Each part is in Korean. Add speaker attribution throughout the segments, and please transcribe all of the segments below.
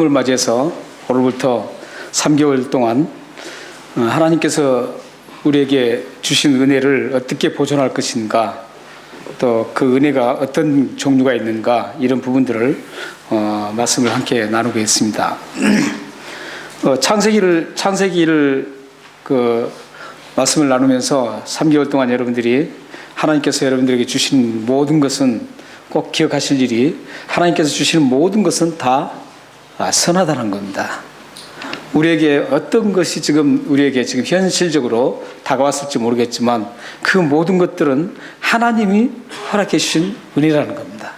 Speaker 1: 을 맞이해서 오늘부터 3개월 동안 하나님께서 우리에게 주신 은혜를 어떻게 보존할 것인가, 또 그 은혜가 어떤 종류가 있는가, 이런 부분들을 말씀을 함께 나누겠습니다. 창세기를 말씀을 나누면서 3개월 동안 여러분들이 하나님께서 여러분들에게 주신 모든 것은 꼭 기억하실 일이, 하나님께서 주시는 모든 것은 다 선하다는 겁니다. 우리에게 어떤 것이 우리에게 지금 현실적으로 다가왔을지 모르겠지만 그 모든 것들은 하나님이 허락해 주신 은혜라는 겁니다.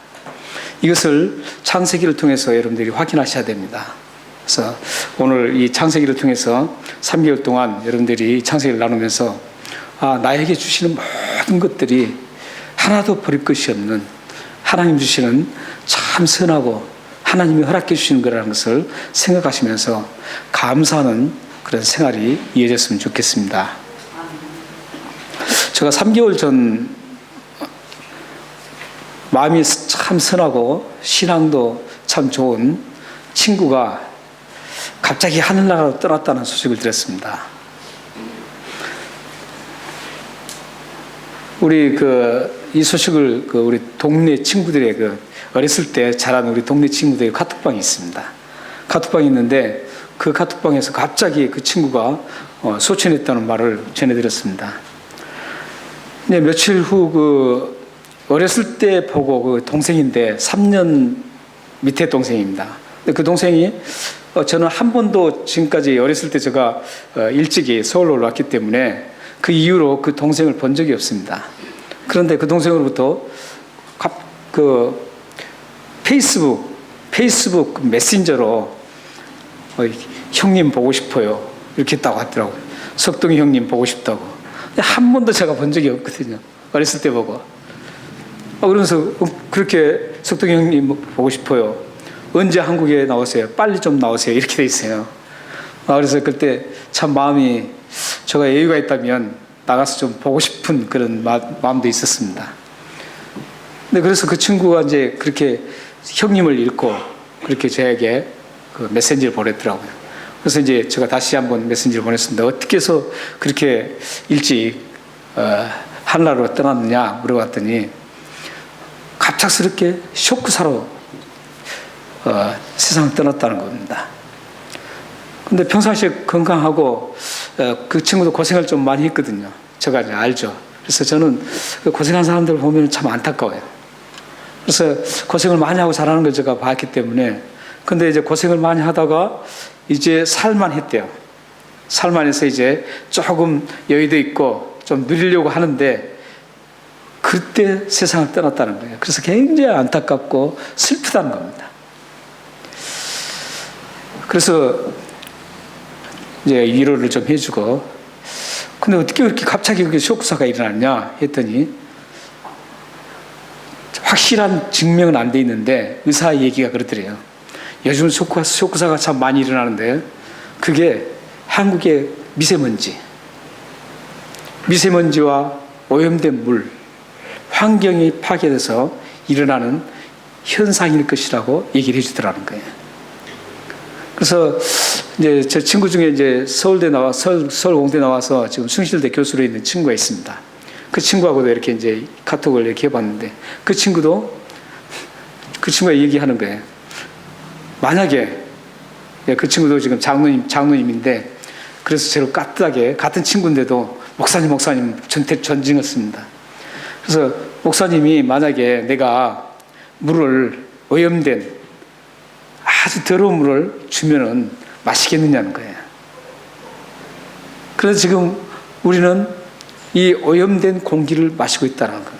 Speaker 1: 이것을 창세기를 통해서 여러분들이 확인하셔야 됩니다. 그래서 오늘 이 창세기를 통해서 3개월 동안 여러분들이 창세기를 나누면서 나에게 주시는 모든 것들이 하나도 버릴 것이 없는 하나님 주시는 참 선하고 하나님이 허락해 주시는 거라는 것을 생각하시면서 감사하는 그런 생활이 이어졌으면 좋겠습니다. 제가 3개월 전 마음이 참 선하고 신앙도 참 좋은 친구가 갑자기 하늘나라로 떠났다는 소식을 들었습니다. 이 소식을 우리 동네 친구들의 어렸을 때 자란 우리 동네 친구들의 카톡방이 있습니다. 카톡방이 있는데 그 카톡방에서 갑자기 그 친구가 소천했다는 말을 전해드렸습니다. 근데 며칠 후 어렸을 때 보고 그 동생인데 3년 밑에 동생입니다. 근데 그 동생이 저는 한 번도 지금까지 어렸을 때 제가 일찍이 서울로 올라왔기 때문에 그 이후로 그 동생을 본 적이 없습니다. 그런데 그 동생으로부터 페이스북 메신저로 형님 보고 싶어요 이렇게 했다고 하더라고요. 석동이 형님 보고 싶다고. 한 번도 제가 본 적이 없거든요. 어렸을 때 보고. 그러면서 그렇게 석동이 형님 보고 싶어요. 언제 한국에 나오세요? 빨리 좀 나오세요. 이렇게 돼 있어요. 그래서 그때 참 마음이, 제가 여유가 있다면 나가서 좀 보고 싶은 그런 마음도 있었습니다. 근데 그래서 그 친구가 이제 그렇게 형님을 잃고 그렇게 저에게 그 메신저를 보냈더라고요. 그래서 이제 제가 다시 한번 메신저를 보냈습니다. 어떻게 해서 그렇게 일찍 하늘나라로 떠났느냐 물어봤더니 갑작스럽게 쇼크사로 세상을 떠났다는 겁니다. 근데 평상시에 건강하고 그 친구도 고생을 좀 많이 했거든요. 제가 이제 알죠. 그래서 저는 고생한 사람들을 보면 참 안타까워요. 그래서 고생을 많이 하고 자라는 걸 제가 봤기 때문에. 근데 이제 고생을 많이 하다가 이제 살만 했대요. 살만 해서 이제 조금 여유도 있고 좀 누리려고 하는데 그때 세상을 떠났다는 거예요. 그래서 굉장히 안타깝고 슬프다는 겁니다. 그래서 이제 위로를 좀 해주고, 근데 어떻게 그렇게 갑자기 그렇게 쇼크사가 일어났냐 했더니 확실한 증명은 안 돼 있는데 의사 얘기가 그러더래요. 요즘 쇼크사가 참 많이 일어나는데 그게 한국의 미세먼지와 오염된 물, 환경이 파괴돼서 일어나는 현상일 것이라고 얘기를 해주더라는 거예요. 그래서 이제 제 친구 중에 이제 서울공대 나와서 지금 숭실대 교수로 있는 친구가 있습니다. 그 친구하고도 이렇게 이제 카톡을 이렇게 해봤는데 그 친구가 얘기하는 거예요. 만약에 그 친구도 지금 장로님인데 그래서 저를 깍듯하게 같은 친구인데도 목사님 전징했습니다. 그래서 목사님이 만약에 내가 오염된 아주 더러운 물을 주면은 마시겠느냐는 거예요. 그래서 지금 우리는 이 오염된 공기를 마시고 있다는 겁니다.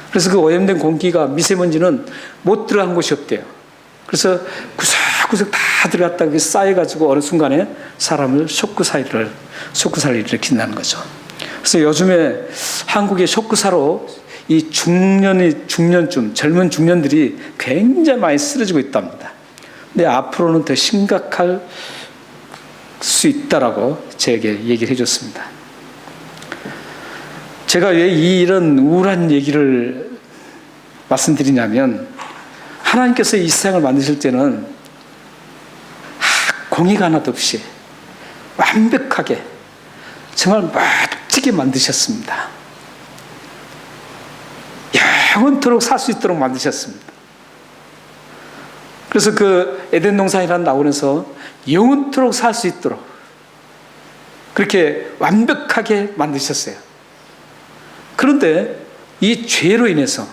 Speaker 1: 그래서 그 오염된 공기가 미세먼지는 못 들어간 곳이 없대요. 그래서 구석구석 다 들어갔다가 쌓여가지고 어느 순간에 사람을 쇼크사를 일으킨다는 거죠. 그래서 요즘에 한국의 쇼크사로 이 중년쯤 젊은 중년들이 굉장히 많이 쓰러지고 있답니다. 근데 앞으로는 더 심각할 수 있다라고 저에게 얘기를 해줬습니다. 제가 왜 이런 우울한 얘기를 말씀드리냐면 하나님께서 이 세상을 만드실 때는 동의가 하나도 없이 완벽하게 정말 멋지게 만드셨습니다. 영원토록 살 수 있도록 만드셨습니다. 그래서 그 에덴 동산이라는 나원에서 영원토록 살 수 있도록 그렇게 완벽하게 만드셨어요. 그런데 이 죄로 인해서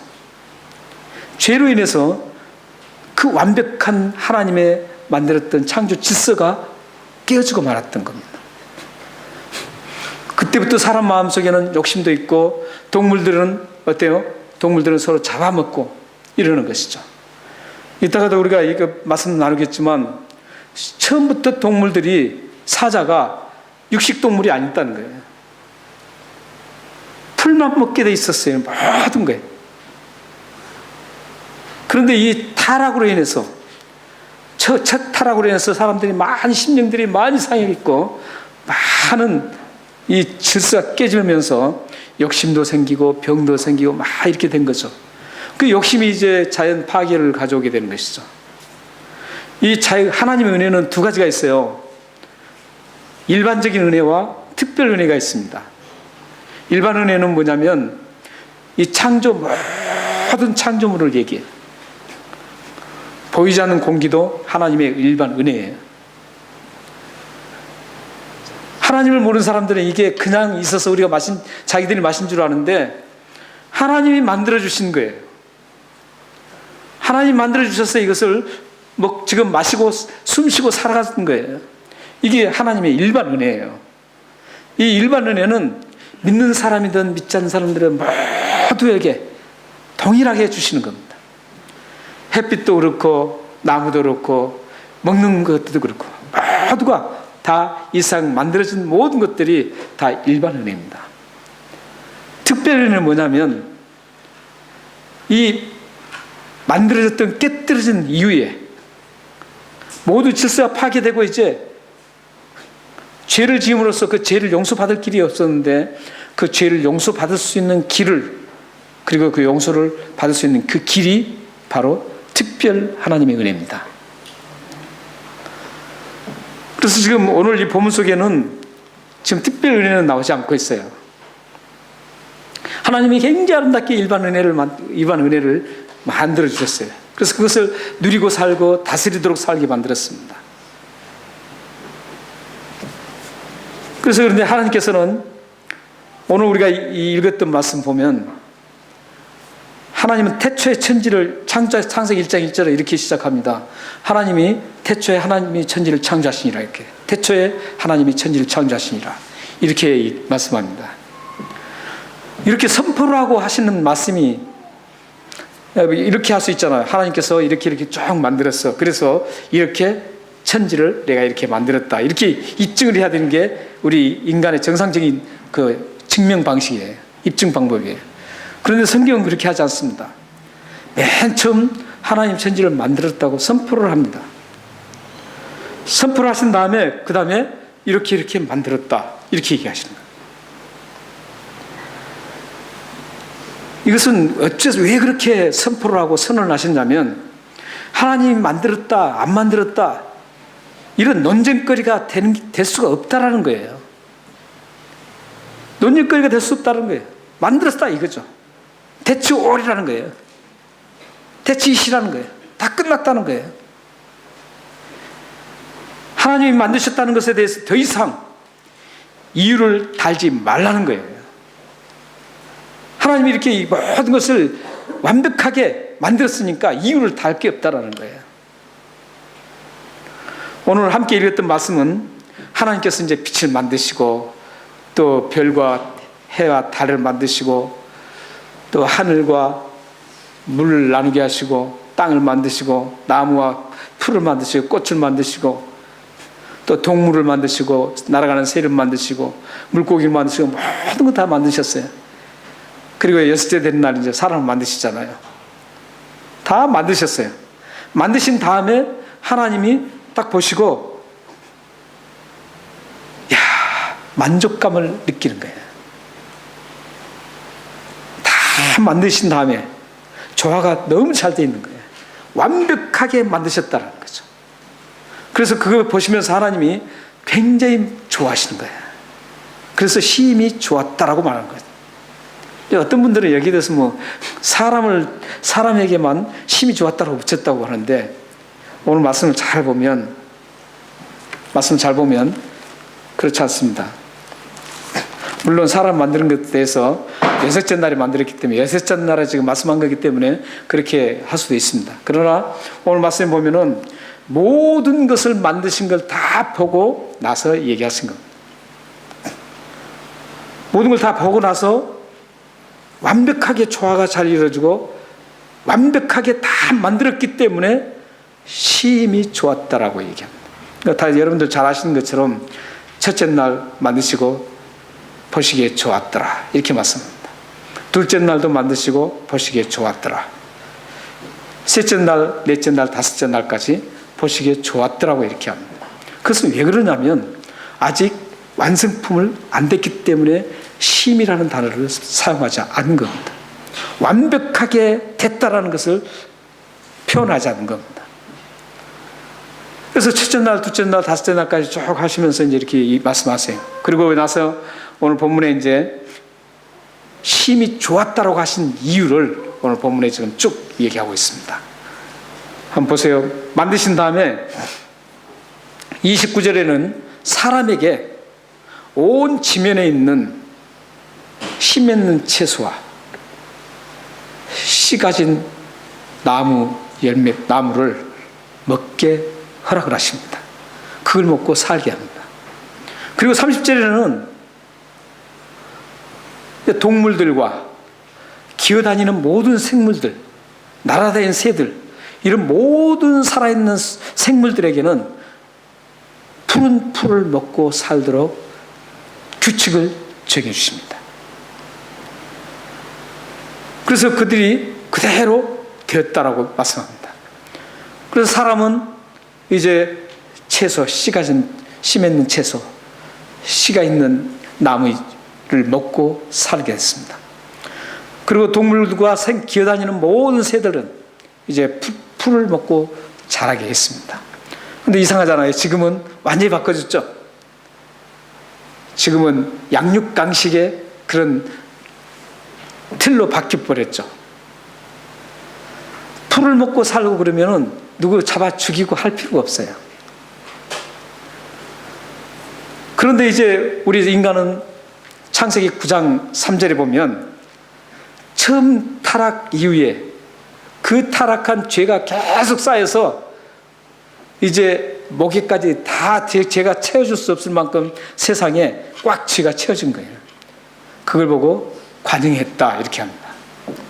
Speaker 1: 그 완벽한 하나님의 만들었던 창조 질서가 깨어지고 말았던 겁니다. 그때부터 사람 마음속에는 욕심도 있고 동물들은 어때요? 동물들은 서로 잡아먹고 이러는 것이죠. 이따가도 우리가 이거 말씀 나누겠지만 처음부터 동물들이 사자가 육식동물이 아니었다는 거예요. 풀만 먹게 돼 있었어요. 모든 거예요. 그런데 이 타락으로 인해서 첫 타락으로 인해서 사람들이 많은 심령들이 많이 상해있고 많은 이 질서가 깨지면서 욕심도 생기고 병도 생기고 막 이렇게 된 거죠. 그 욕심이 이제 자연 파괴를 가져오게 되는 것이죠. 하나님의 은혜는 두 가지가 있어요. 일반적인 은혜와 특별 은혜가 있습니다. 일반 은혜는 뭐냐면 이 모든 창조물을 얘기해요. 보이지 않는 공기도 하나님의 일반 은혜예요. 하나님을 모르는 사람들은 이게 그냥 있어서 우리가 자기들이 마신 줄 아는데 하나님이 만들어주신 거예요. 하나님이 만들어주셔서 이것을 지금 마시고 숨쉬고 살아가는 거예요. 이게 하나님의 일반 은혜예요. 이 일반 은혜는 믿는 사람이든 믿지 않는 사람들은 모두에게 동일하게 해주시는 겁니다. 햇빛도 그렇고 나무도 그렇고 먹는 것도 그렇고 모두가 다 이상 만들어진 모든 것들이 다 일반 은혜입니다. 특별 은혜는 뭐냐면 이 만들어졌던 깨뜨려진 이후에 모두 질서가 파괴되고 이제 죄를 지음으로써 그 죄를 용서받을 길이 없었는데 그 죄를 용서받을 수 있는 길을 그리고 그 용서를 받을 수 있는 그 길이 바로 특별 하나님의 은혜입니다. 그래서 지금 오늘 이 본문 속에는 지금 특별 은혜는 나오지 않고 있어요. 하나님이 굉장히 아름답게 일반 은혜를 만들어 주셨어요. 그래서 그것을 누리고 살고 다스리도록 살게 만들었습니다. 그래서 그런데 하나님께서는 오늘 우리가 읽었던 말씀 보면 하나님은 태초에 천지를 창세기 1장 1절에 이렇게 시작합니다. 하나님이 태초에 하나님이 천지를 창조하시니라 이렇게. 태초에 하나님이 천지를 창조하시니라. 이렇게 말씀합니다. 이렇게 선포를 하고 하시는 말씀이 이렇게 할 수 있잖아요. 하나님께서 이렇게 쭉 만들었어. 그래서 이렇게 천지를 내가 이렇게 만들었다. 이렇게 입증을 해야 되는 게 우리 인간의 정상적인 그 증명 방식이에요. 입증 방법이에요. 그런데 성경은 그렇게 하지 않습니다. 맨 처음 하나님 천지를 만들었다고 선포를 합니다. 선포를 하신 다음에 그 다음에 이렇게 만들었다. 이렇게 얘기하시는 거예요. 이것은 어째서 왜 그렇게 선포를 하고 선언을 하셨냐면 하나님이 만들었다 안 만들었다 이런 논쟁거리가 될 수가 없다라는 거예요. 논쟁거리가 될 수 없다는 거예요. 만들었다 이거죠. 대치 올이라는 거예요. 대치 이시라는 거예요. 다 끝났다는 거예요. 하나님이 만드셨다는 것에 대해서 더 이상 이유를 달지 말라는 거예요. 하나님이 이렇게 모든 것을 완벽하게 만들었으니까 이유를 달 게 없다라는 거예요. 오늘 함께 읽었던 말씀은 하나님께서 이제 빛을 만드시고 또 별과 해와 달을 만드시고 또 하늘과 물을 나누게 하시고 땅을 만드시고 나무와 풀을 만드시고 꽃을 만드시고 또 동물을 만드시고 날아가는 새를 만드시고 물고기를 만드시고 모든 거 다 만드셨어요. 그리고 여섯째 되는 날 이제 사람을 만드시잖아요. 다 만드셨어요. 만드신 다음에 하나님이 딱 보시고 만족감을 느끼는 거예요. 다 만드신 다음에 조화가 너무 잘 돼 있는 거예요. 완벽하게 만드셨다는 거죠. 그래서 그거 보시면서 하나님이 굉장히 좋아하시는 거예요. 그래서 심히 좋았다라고 말하는 거예요. 어떤 분들은 여기에 대해서 뭐 사람에게만 심히 좋았다고 붙였다고 하는데, 오늘 말씀을 잘 보면 그렇지 않습니다. 물론 사람 만드는 것에 대해서 여섯째 날에 만들었기 때문에, 여섯째 날에 지금 말씀한 거기 때문에 그렇게 할 수도 있습니다. 그러나 오늘 말씀에 보면은 모든 것을 만드신 걸 다 보고 나서 얘기하신 겁니다. 모든 걸 다 보고 나서 완벽하게 조화가 잘 이루어지고 완벽하게 다 만들었기 때문에 심히 좋았다라고 얘기합니다. 그러니까 다 여러분들 잘 아시는 것처럼 첫째 날 만드시고 보시기에 좋았더라, 이렇게 말씀합니다. 둘째 날도 만드시고 보시기에 좋았더라. 셋째 날, 넷째 날, 다섯째 날까지 보시기에 좋았더라고 이렇게 합니다. 그것은 왜 그러냐면 아직 완성품을 안 됐기 때문에 심이라는 단어를 사용하지 않은 겁니다. 완벽하게 됐다라는 것을 표현하지 않은 겁니다. 그래서 첫째 날, 둘째 날, 다섯째 날까지 쭉 하시면서 이제 이렇게 말씀하세요. 그리고 나서 오늘 본문에 이제 심히 좋았다라고 하신 이유를 오늘 본문에 지금 쭉 얘기하고 있습니다. 한번 보세요. 만드신 다음에 29절에는 사람에게 온 지면에 있는 씨 맺는 채소와 씨 가진 나무, 열매, 나무를 먹게 허락을 하십니다. 그걸 먹고 살게 합니다. 그리고 30절에는 동물들과 기어다니는 모든 생물들, 날아다니는 새들, 이런 모든 살아있는 생물들에게는 푸른 풀을 먹고 살도록 규칙을 정해주십니다. 그래서 그들이 그대로 되었다라고 말씀합니다. 그래서 사람은 이제 채소, 씨 맺는 채소, 씨가 있는 나무를 먹고 살게 됐습니다. 그리고 동물들과 기어다니는 모든 새들은 이제 풀을 먹고 자라게 했습니다. 근데 이상하잖아요. 지금은 완전히 바꿔졌죠. 지금은 양육강식의 그런 틀로 바뀌어버렸죠. 풀을 먹고 살고 그러면은 누구 잡아 죽이고 할 필요가 없어요. 그런데 이제 우리 인간은 창세기 9장 3절에 보면 처음 타락 이후에 그 타락한 죄가 계속 쌓여서 이제 목에까지 다 죄가 채워줄 수 없을 만큼 세상에 꽉 죄가 채워진 거예요. 그걸 보고 관영했다 이렇게 합니다.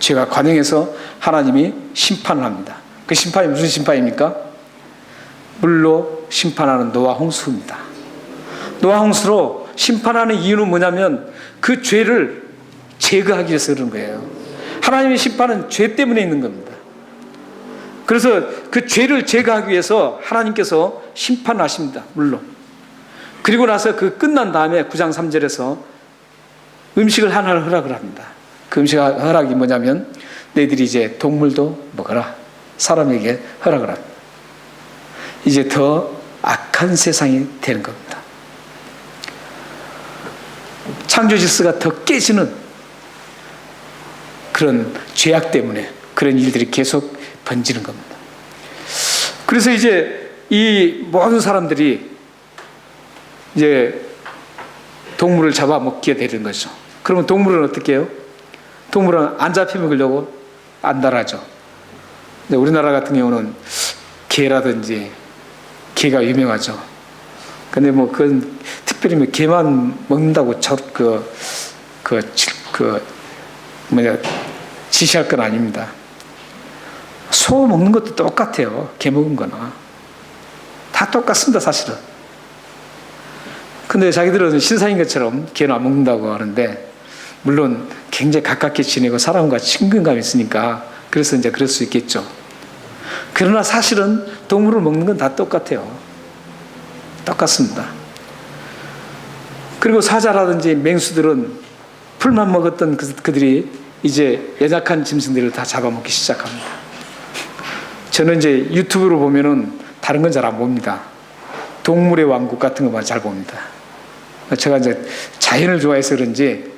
Speaker 1: 죄가 관영해서 하나님이 심판을 합니다. 그 심판이 무슨 심판입니까? 물로 심판하는 노아 홍수입니다. 노아 홍수로 심판하는 이유는 뭐냐면 그 죄를 제거하기 위해서 그런 거예요. 하나님의 심판은 죄 때문에 있는 겁니다. 그래서 그 죄를 제거하기 위해서 하나님께서 심판하십니다. 물론. 그리고 나서 그 끝난 다음에 9장 3절에서 음식을 하나를 허락을 합니다. 그 음식 허락이 뭐냐면 너희들이 이제 동물도 먹어라. 사람에게 허락을 합니다. 이제 더 악한 세상이 되는 겁니다. 창조 질서가 더 깨지는 그런 죄악 때문에 그런 일들이 계속 번지는 겁니다. 그래서 이제 이 모든 사람들이 이제 동물을 잡아먹게 되는 거죠. 그러면 동물은 어떻게 해요? 동물은 안 잡히면 그러려고 안달하죠. 근데 우리나라 같은 경우는 개라든지 개가 유명하죠. 근데 뭐 그건 특별히 뭐 개만 먹는다고 지시할 건 아닙니다. 소 먹는 것도 똑같아요. 개 먹은 거나 다 똑같습니다, 사실은. 근데 자기들은 신사인 것처럼 개는 안 먹는다고 하는데, 물론 굉장히 가깝게 지내고 사람과 친근감이 있으니까 그래서 이제 그럴 수 있겠죠. 그러나 사실은 동물을 먹는 건 다 똑같아요. 똑같습니다. 그리고 사자라든지 맹수들은 풀만 먹었던 그들이 이제 연약한 짐승들을 다 잡아먹기 시작합니다. 저는 이제 유튜브로 보면은 다른 건 잘 안 봅니다. 동물의 왕국 같은 것만 잘 봅니다. 제가 이제 자연을 좋아해서 그런지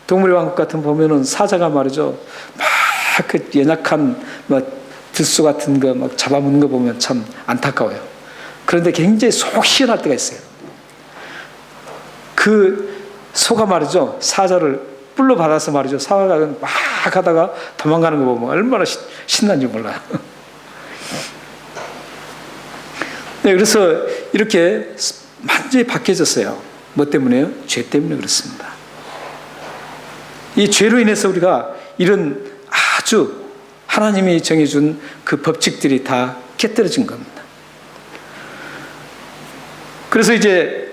Speaker 1: 동물의 왕국 같은 거 보면은 사자가 말이죠. 막 그 연약한 들소 같은 거 막 잡아먹는 거 보면 참 안타까워요. 그런데 굉장히 속 시원할 때가 있어요. 그 소가 말이죠. 사자를 뿔로 받아서 말이죠. 사자가 막 하다가 도망가는 거 보면 얼마나 신난지 몰라요. 네, 그래서 이렇게 완전히 바뀌어졌어요. 뭐 때문에요? 죄 때문에 그렇습니다. 이 죄로 인해서 우리가 이런 아주 하나님이 정해준 그 법칙들이 다 깨뜨려진 겁니다. 그래서 이제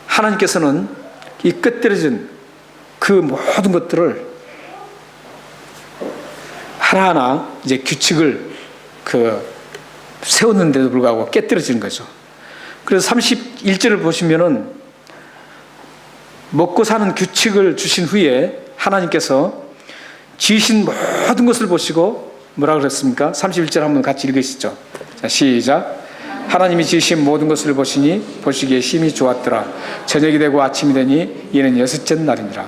Speaker 1: 하나님께서는 이 깨뜨려진 그 모든 것들을 하나하나 이제 규칙을 세웠는데도 불구하고 깨뜨려지는 거죠. 그래서 31절을 보시면은 먹고 사는 규칙을 주신 후에 하나님께서 지으신 모든 것을 보시고 뭐라 그랬습니까? 31절 한번 같이 읽으시죠. 자, 시작. 하나님이 지으신 모든 것을 보시니 보시기에 심히 좋았더라. 저녁이 되고 아침이 되니 이는 여섯째 날이니라.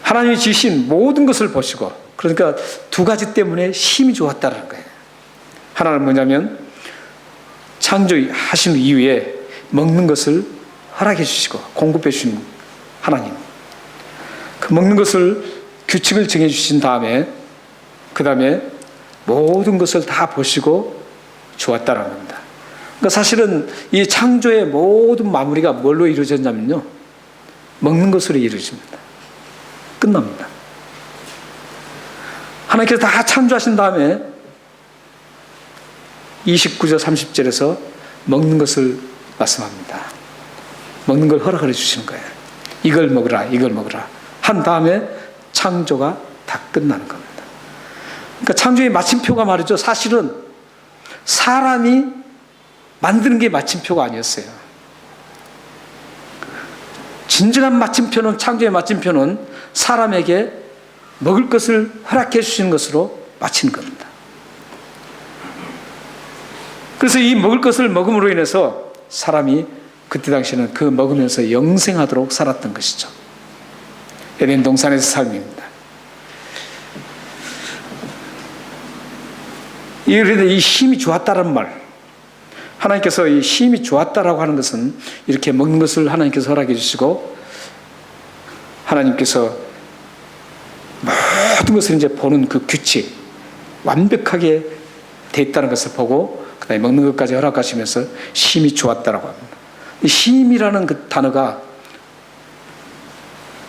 Speaker 1: 하나님이 지으신 모든 것을 보시고, 그러니까 두 가지 때문에 심히 좋았다는 거예요. 하나는 뭐냐면 창조하신 이후에 먹는 것을 허락해 주시고 공급해 주신 하나님, 그 먹는 것을 규칙을 정해 주신 다음에 그 다음에 모든 것을 다 보시고 좋았다는 겁니다. 그러니까 사실은 이 창조의 모든 마무리가 뭘로 이루어졌냐면요, 먹는 것으로 이루어집니다. 끝납니다. 하나님께서 다 창조하신 다음에 29절 30절에서 먹는 것을 말씀합니다. 먹는 걸 허락을 해주시는 거예요. 이걸 먹으라, 이걸 먹으라 한 다음에 창조가 다 끝나는 겁니다. 그러니까 창조의 마침표가 말이죠, 사실은 사람이 만드는 게 마침표가 아니었어요. 진정한 마침표는, 창조의 마침표는 사람에게 먹을 것을 허락해 주시는 것으로 마치는 겁니다. 그래서 이 먹을 것을 먹음으로 인해서 사람이 그때 당시에는 그 먹으면서 영생하도록 살았던 것이죠. 에덴 동산에서 삶입니다. 그런데 이 힘이 좋았다는 말, 하나님께서 이 힘이 좋았다라고 하는 것은 이렇게 먹는 것을 하나님께서 허락해 주시고 하나님께서 모든 것을 이제 보는 그 규칙, 완벽하게 돼 있다는 것을 보고 그 다음에 먹는 것까지 허락하시면서 힘이 좋았다라고 합니다. 이 힘이라는 그 단어가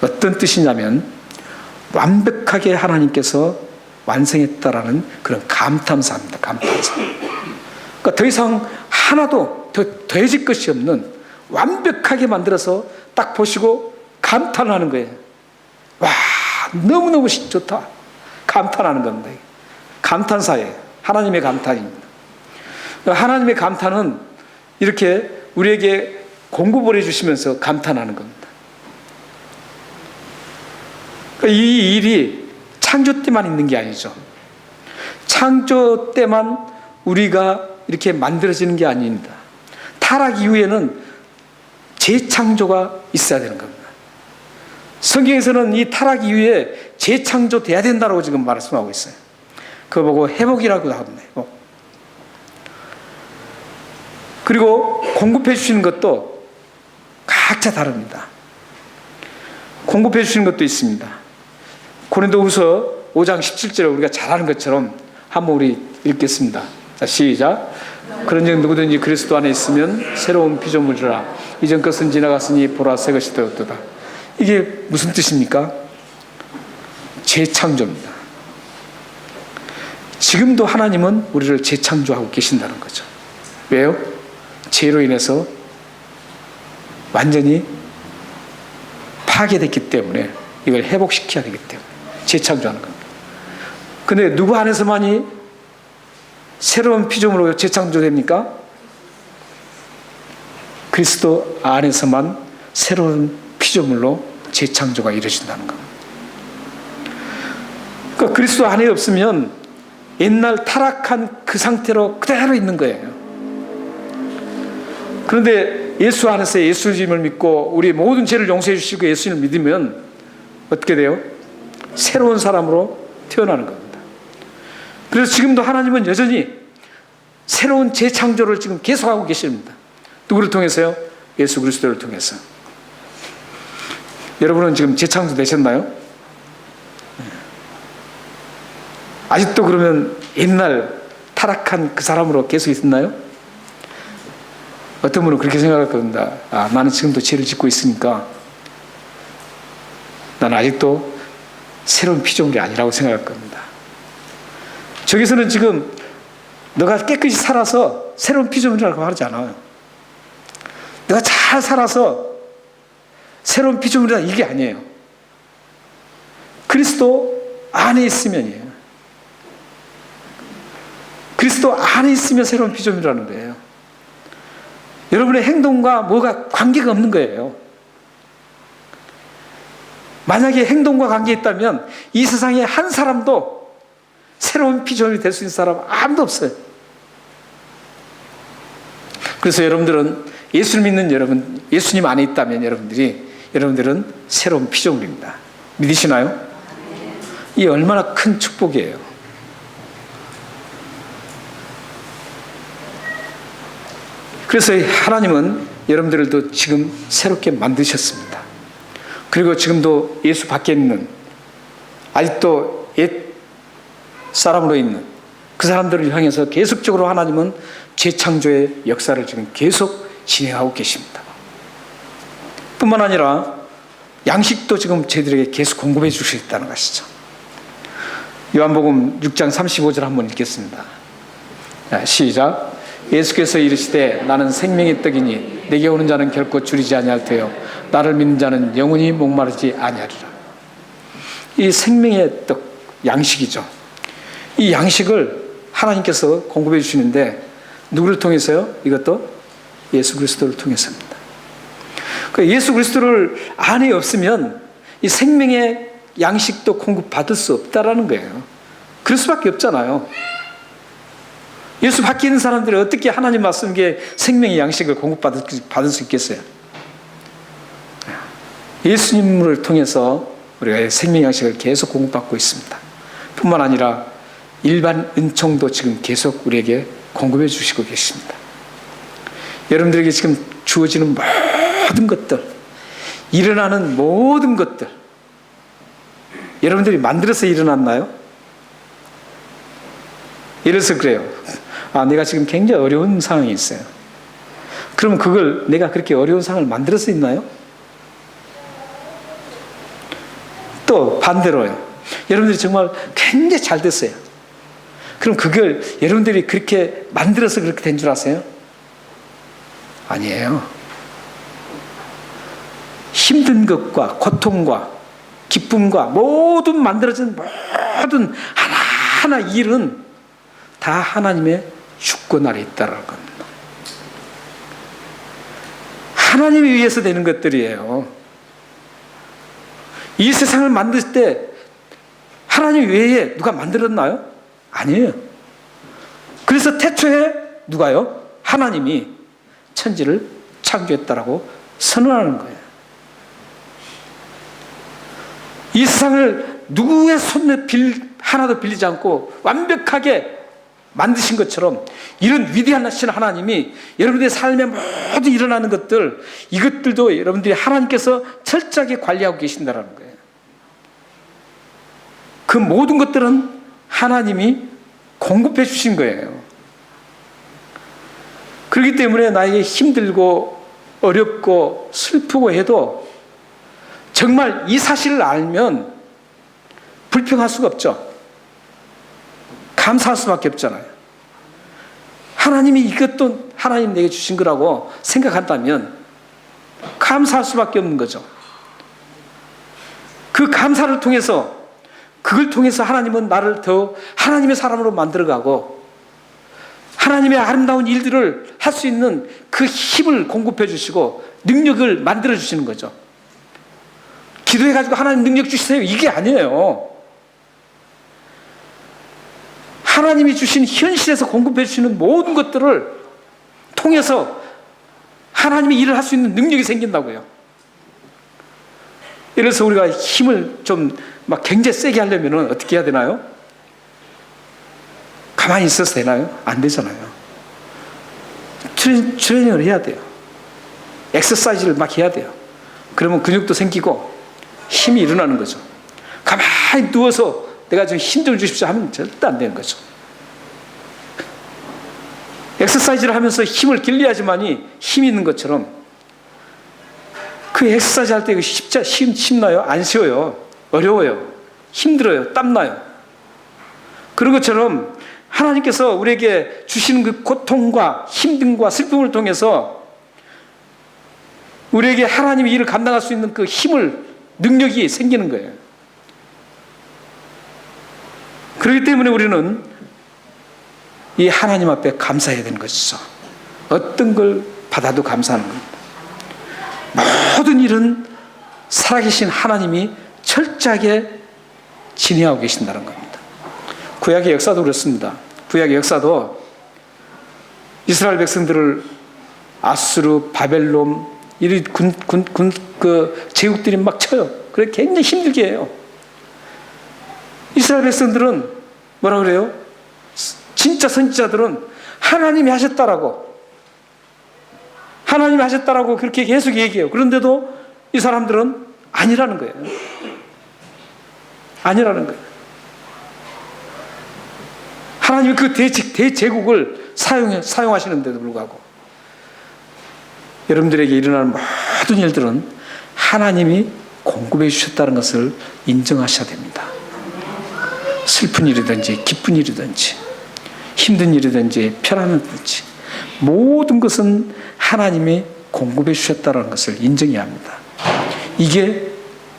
Speaker 1: 어떤 뜻이냐면 완벽하게 하나님께서 완성했다라는 그런 감탄사입니다. 감탄사. 그러니까 더 이상 하나도 더 더해질 것이 없는, 완벽하게 만들어서 딱 보시고 감탄하는 거예요. 와, 너무너무 좋다. 감탄하는 겁니다. 감탄사예요. 하나님의 감탄입니다. 하나님의 감탄은 이렇게 우리에게 공급을 해주시면서 감탄하는 겁니다. 이 일이 창조 때만 있는 게 아니죠. 창조 때만 우리가 이렇게 만들어지는 게 아닙니다. 타락 이후에는 재창조가 있어야 되는 겁니다. 성경에서는 이 타락 이후에 재창조돼야 된다고 지금 말씀하고 있어요. 그거 보고 회복이라고 합니다. 회복. 그리고 공급해 주시는 것도 각자 다릅니다. 공급해 주시는 것도 있습니다. 고린도후서 5장 17절에 우리가 잘 아는 것처럼 한번 우리 읽겠습니다. 자, 시작. 그런즉 누구든지 그리스도 안에 있으면 새로운 피조물이라, 이전 것은 지나갔으니 보라 새 것이 되었도다. 이게 무슨 뜻입니까? 재창조입니다. 지금도 하나님은 우리를 재창조하고 계신다는 거죠. 왜요? 죄로 인해서 완전히 파괴됐기 때문에 이걸 회복시켜야 되기 때문에 재창조하는 겁니다. 근데 누구 안에서만이 새로운 피조물로 재창조됩니까? 그리스도 안에서만 새로운 피조물로 재창조가 이루어진다는 겁니다. 그러니까 그리스도 안에 없으면 옛날 타락한 그 상태로 그대로 있는 거예요. 그런데 예수 안에서 예수님을 믿고 우리 모든 죄를 용서해 주시고 예수님을 믿으면 어떻게 돼요? 새로운 사람으로 태어나는 겁니다. 그래서 지금도 하나님은 여전히 새로운 재창조를 지금 계속하고 계십니다. 누구를 통해서요? 예수 그리스도를 통해서. 여러분은 지금 재창조 되셨나요? 아직도 그러면 옛날 타락한 그 사람으로 계속 있나요? 어떤 분은 그렇게 생각할 겁니다. 나는 지금도 죄를 짓고 있으니까 나는 아직도 새로운 피조물이 아니라고 생각할 겁니다. 저기서는 지금 너가 깨끗이 살아서 새로운 피조물이라고 하지 않아요. 너가 잘 살아서 새로운 피조물이다 이게 아니에요. 그리스도 안에 있으면이에요. 그리스도 안에 있으면 새로운 피조물이라는 거예요. 여러분의 행동과 뭐가 관계가 없는 거예요. 만약에 행동과 관계 있다면 이 세상에 한 사람도 새로운 피조물이 될 수 있는 사람 아무도 없어요. 그래서 여러분들은 예수를 믿는 여러분, 예수님 안에 있다면 여러분들은 새로운 피조물입니다. 믿으시나요? 이 얼마나 큰 축복이에요. 그래서 하나님은 여러분들도 지금 새롭게 만드셨습니다. 그리고 지금도 예수 밖에 있는 아직도 옛 사람으로 있는 그 사람들을 향해서 계속적으로 하나님은 재창조의 역사를 지금 계속 진행하고 계십니다. 뿐만 아니라 양식도 지금 저희들에게 계속 공급해 주시겠다는 것이죠. 요한복음 6장 35절 한번 읽겠습니다. 시작. 예수께서 이르시되 나는 생명의 떡이니 내게 오는 자는 결코 줄이지 아니할 테요 나를 믿는 자는 영원히 목마르지 아니하리라. 이 생명의 떡, 양식이죠. 이 양식을 하나님께서 공급해 주시는데 누구를 통해서요? 이것도 예수 그리스도를 통해서입니다. 예수 그리스도를 안에 없으면 이 생명의 양식도 공급받을 수 없다라는 거예요. 그럴 수밖에 없잖아요. 예수 밖에 있는 사람들이 어떻게 하나님 말씀에 생명의 양식을 공급받을 수 있겠어요? 예수님을 통해서 우리가 생명의 양식을 계속 공급받고 있습니다. 뿐만 아니라 일반 은총도 지금 계속 우리에게 공급해 주시고 계십니다. 여러분들에게 지금 주어지는 모든 것들, 일어나는 모든 것들, 여러분들이 만들어서 일어났나요? 예를 들어서 그래요. 내가 지금 굉장히 어려운 상황이 있어요. 그럼 그걸 내가 그렇게 어려운 상황을 만들어서 있나요? 또 반대로요. 여러분들이 정말 굉장히 잘 됐어요. 그럼 그걸 여러분들이 그렇게 만들어서 그렇게 된 줄 아세요? 아니에요. 힘든 것과 고통과 기쁨과 모든 만들어진 모든 하나하나 일은 다 하나님의 주권 아래 있다는 겁니다. 하나님에 의해서 되는 것들이에요. 이 세상을 만들 때 하나님 외에 누가 만들었나요? 아니에요. 그래서 태초에 누가요? 하나님이 천지를 창조했다라고 선언하는 거예요. 이 세상을 누구의 손에 하나도 빌리지 않고 완벽하게 만드신 것처럼 이런 위대하신 하나님이 여러분들의 삶에 모두 일어나는 것들, 이것들도 여러분들이 하나님께서 철저하게 관리하고 계신다는 거예요. 그 모든 것들은 하나님이 공급해 주신 거예요. 그렇기 때문에 나에게 힘들고 어렵고 슬프고 해도 정말 이 사실을 알면 불평할 수가 없죠. 감사할 수밖에 없잖아요. 하나님이 이것도 하나님 내게 주신 거라고 생각한다면 감사할 수밖에 없는 거죠. 그 감사를 통해서, 그걸 통해서 하나님은 나를 더 하나님의 사람으로 만들어가고 하나님의 아름다운 일들을 할 수 있는 그 힘을 공급해 주시고 능력을 만들어 주시는 거죠. 기도해가지고 하나님 능력 주시세요, 이게 아니에요. 하나님이 주신 현실에서 공급해 주시는 모든 것들을 통해서 하나님의 일을 할 수 있는 능력이 생긴다고요. 예를 들어서 우리가 힘을 좀 막 굉장히 세게 하려면 어떻게 해야 되나요? 가만히 있어서 되나요? 안 되잖아요. 트레이닝을 해야 돼요. 엑서사이즈를 막 해야 돼요. 그러면 근육도 생기고 힘이 일어나는 거죠. 가만히 누워서 내가 좀 힘 좀 주십시오 하면 절대 안 되는 거죠. 엑서사이즈를 하면서 힘을 길러야지만이 힘이 있는 것처럼, 그 엑서사이즈 할 때 이거 쉽나요? 안 쉬워요. 어려워요. 힘들어요. 땀나요. 그런 것처럼 하나님께서 우리에게 주시는 그 고통과 힘듦과 슬픔을 통해서 우리에게 하나님의 일을 감당할 수 있는 그 힘을, 능력이 생기는 거예요. 그렇기 때문에 우리는 이 하나님 앞에 감사해야 되는 것이죠. 어떤 걸 받아도 감사하는 겁니다. 모든 일은 살아계신 하나님이 철저하게 진행하고 계신다는 겁니다. 구약의 역사도 그렇습니다. 구약의 역사도 이스라엘 백성들을 아수르, 바벨론, 이 그 제국들이 막 쳐요. 그래 굉장히 힘들게 해요. 이스라엘 백성들은 뭐라 그래요? 진짜 선지자들은 하나님이 하셨다라고, 하나님이 하셨다라고 그렇게 계속 얘기해요. 그런데도 이 사람들은 아니라는 거예요. 아니라는 거예요. 하나님이 그 대제국을 사용하시는데도 불구하고 여러분들에게 일어나는 모든 일들은 하나님이 공급해 주셨다는 것을 인정하셔야 됩니다. 슬픈 일이든지 기쁜 일이든지 힘든 일이든지 편안한 일이든지 모든 것은 하나님이 공급해 주셨다는 것을 인정해야 합니다. 이게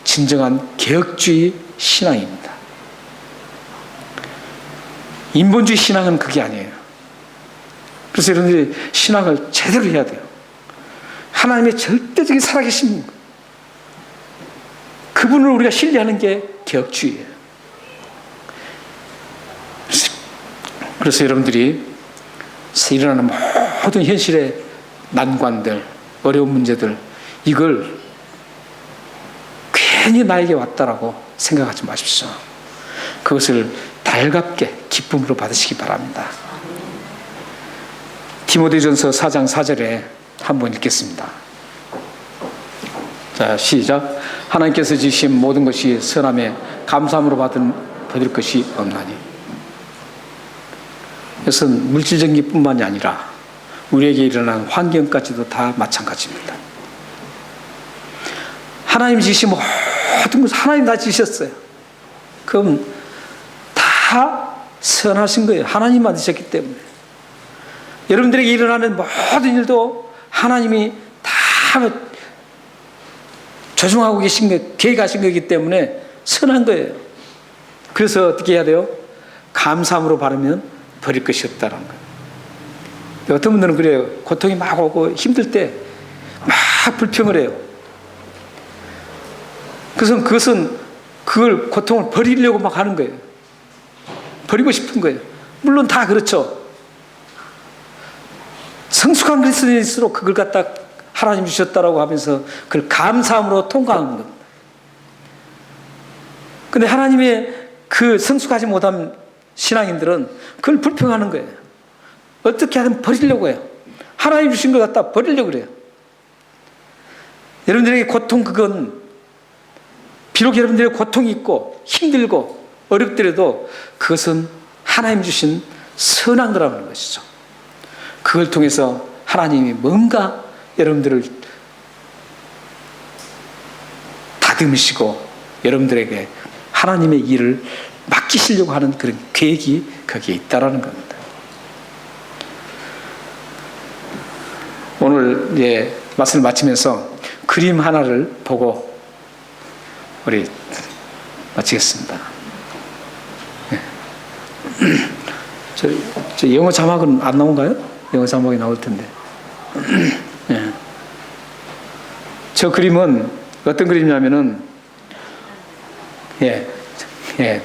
Speaker 1: 진정한 개혁주의 신앙입니다. 인본주의 신앙은 그게 아니에요. 그래서 여러분들이 신앙을 제대로 해야 돼요. 하나님의 절대적인 살아계신 그분을 우리가 신뢰하는 게 개혁주의예요. 그래서 여러분들이 일어나는 모든 현실의 난관들, 어려운 문제들, 이걸 괜히 나에게 왔다라고 생각하지 마십시오. 그것을 달갑게 기쁨으로 받으시기 바랍니다. 디모데전서 4장 4절에 한번 읽겠습니다. 자, 시작. 하나님께서 지으신 모든 것이 선함에 감사함으로 받을 것이 없나니. 이것은 물질적인 것뿐만이 아니라 우리에게 일어난 환경까지도 다 마찬가지입니다. 하나님 지으신 모든 것을 하나님 다 지으셨어요. 그럼 다 선하신 거예요. 하나님 만드셨기 때문에. 여러분들에게 일어나는 모든 일도 하나님이 다 조종하고 계신 거, 계획하신 거기 때문에 선한 거예요. 그래서 어떻게 해야 돼요? 감사함으로 바르면 버릴 것이 없다는 거예요. 어떤 분들은 그래요. 고통이 막 오고 힘들 때 막 불평을 해요. 그래서 그것은 그걸 고통을 버리려고 막 하는 거예요. 버리고 싶은 거예요. 물론 다 그렇죠. 성숙한 그리스도인일수록 그걸 갖다 하나님 주셨다라고 하면서 그걸 감사함으로 통과하는 겁니다. 근데 하나님의 그 성숙하지 못한 신앙인들은 그걸 불평하는 거예요. 어떻게 하든 버리려고 해요. 하나님 주신 걸 갖다 버리려고 그래요. 여러분들에게 고통, 그건 비록 여러분들의 고통이 있고 힘들고 어렵더라도 그것은 하나님 주신 선한 거라는 것이죠. 그걸 통해서 하나님이 뭔가 여러분들을 다듬으시고 여러분들에게 하나님의 일을 맡기시려고 하는 그런 계획이 거기에 있다라는 겁니다. 오늘 말씀을 마치면서 그림 하나를 보고 우리 마치겠습니다. 저 영어 자막은 안 나온가요? 영어 자막이 나올 텐데. 예. 저 그림은 어떤 그림이냐면은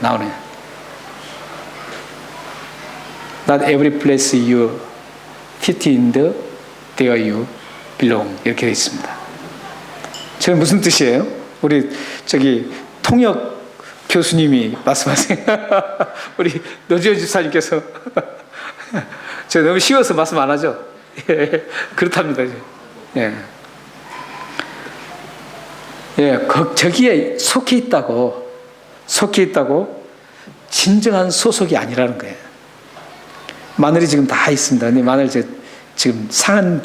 Speaker 1: 나오네. Not every place you fit in there you belong 이렇게 되어 있습니다. 저게 무슨 뜻이에요? 우리 통역 교수님이 말씀하세요. 우리 노지현 집사님께서 저 너무 쉬워서 말씀 안 하죠. 예, 그렇답니다. 예. 예, 저기에 속해 있다고 진정한 소속이 아니라는 거예요. 마늘이 지금 다 있습니다. 근데 마늘 지금 상한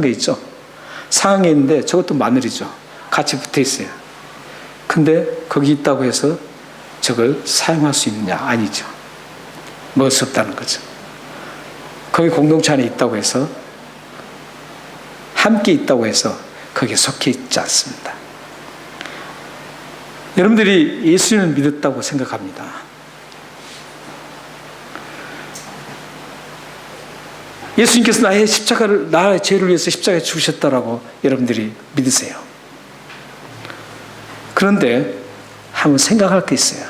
Speaker 1: 거 있죠? 상한 게 있는데 저것도 마늘이죠. 같이 붙어 있어요. 근데 거기 있다고 해서 저걸 사용할 수 있느냐? 아니죠. 먹을 수 없다는 거죠. 거기 공동체 안에 있다고 해서, 함께 있다고 해서 거기에 속해 있지 않습니다. 여러분들이 예수님을 믿었다고 생각합니다. 예수님께서 나의 죄를 위해서 십자가에 죽으셨다라고 여러분들이 믿으세요. 그런데 한번 생각할 게 있어요.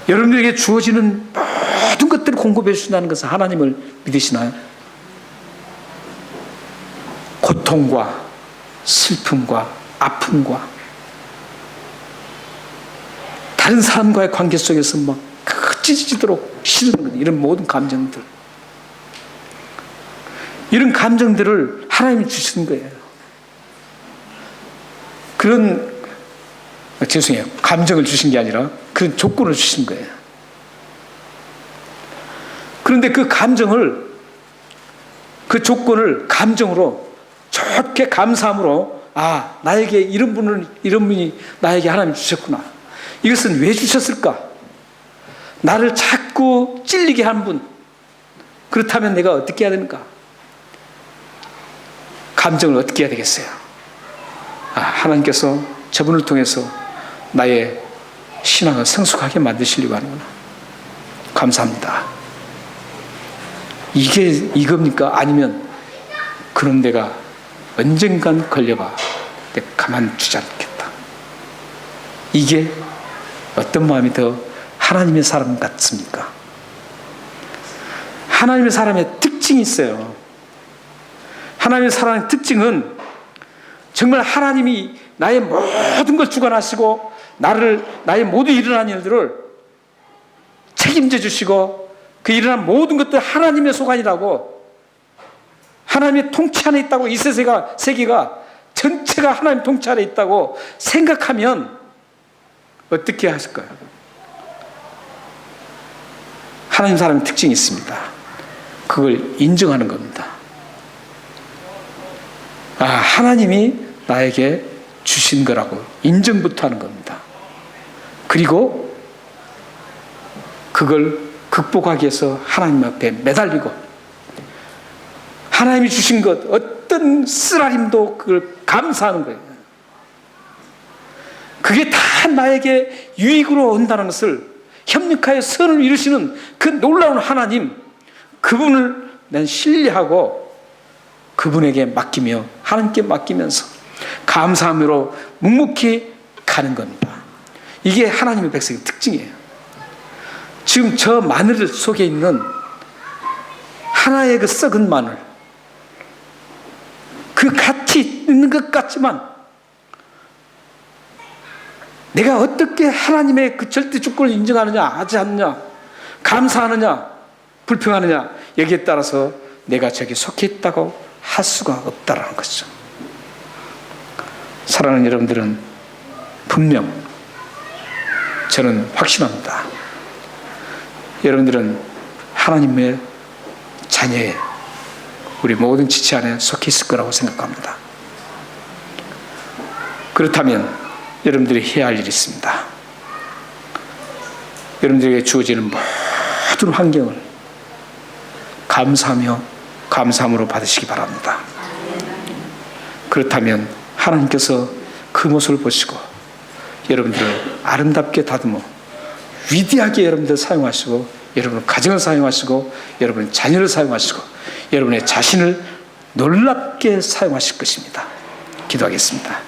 Speaker 1: 여러분들에게 주어지는 모든 것들을 공급해 주신다는 것은 하나님을 믿으시나요? 고통과 슬픔과 아픔과 다른 사람과의 관계 속에서 막 찢어지도록 싫은 이런 모든 감정들, 이런 감정들을 하나님이 주시는 거예요. 죄송해요. 감정을 주신 게 아니라 그런 조건을 주신 거예요. 그런데 그 조건을 감정으로 좋게 감사함으로, 나에게 이런 분이 나에게 하나님 주셨구나. 이것은 왜 주셨을까? 나를 자꾸 찔리게 한 분. 그렇다면 내가 어떻게 해야 됩니까? 감정을 어떻게 해야 되겠어요? 하나님께서 저분을 통해서 나의 신앙을 성숙하게 만드시려고 하는구나. 감사합니다. 이겁니까? 아니면 그런 데가 언젠간 걸려봐 내가 가만두지 않겠다. 이게 어떤 마음이 더 하나님의 사람 같습니까? 하나님의 사람의 특징이 있어요. 하나님의 사람의 특징은 정말 하나님이 나의 모든 걸 주관하시고 나의 모든 일어난 일들을 책임져 주시고 그 일어난 모든 것들 하나님의 소관이라고, 하나님의 통치 안에 있다고, 이 세계가 전체가 하나님 통치 안에 있다고 생각하면 어떻게 하실까요? 하나님 사람의 특징이 있습니다. 그걸 인정하는 겁니다. 하나님이 나에게 주신 거라고 인정부터 하는 겁니다. 그리고 그걸 극복하기 위해서 하나님 앞에 매달리고, 하나님이 주신 것 어떤 쓰라림도 그걸 감사하는 거예요. 그게 다 나에게 유익으로 온다는 것을, 협력하여 선을 이루시는 그 놀라운 하나님, 그분을 난 신뢰하고 그분에게 맡기며 하나님께 맡기면서 감사함으로 묵묵히 가는 겁니다. 이게 하나님의 백성의 특징이에요. 지금 저 마늘 속에 있는 하나의 그 썩은 마늘, 그 갓이 있는 것 같지만 내가 어떻게 하나님의 그 절대 주권을 인정하느냐 하지 않느냐, 감사하느냐 불평하느냐, 여기에 따라서 내가 저기 속해 있다고 할 수가 없다라는 것이죠. 사랑하는 여러분들은 분명 저는 확신합니다. 여러분들은 하나님의 자녀의 우리 모든 지체 안에 속해 있을 거라고 생각합니다. 그렇다면 여러분들이 해야 할 일이 있습니다. 여러분들에게 주어지는 모든 환경을 감사함으로 받으시기 바랍니다. 그렇다면 하나님께서 그 모습을 보시고 여러분들을 아름답게 다듬어 위대하게 여러분들 사용하시고, 여러분 가정을 사용하시고, 여러분 자녀를 사용하시고, 여러분의 자신을 놀랍게 사용하실 것입니다. 기도하겠습니다.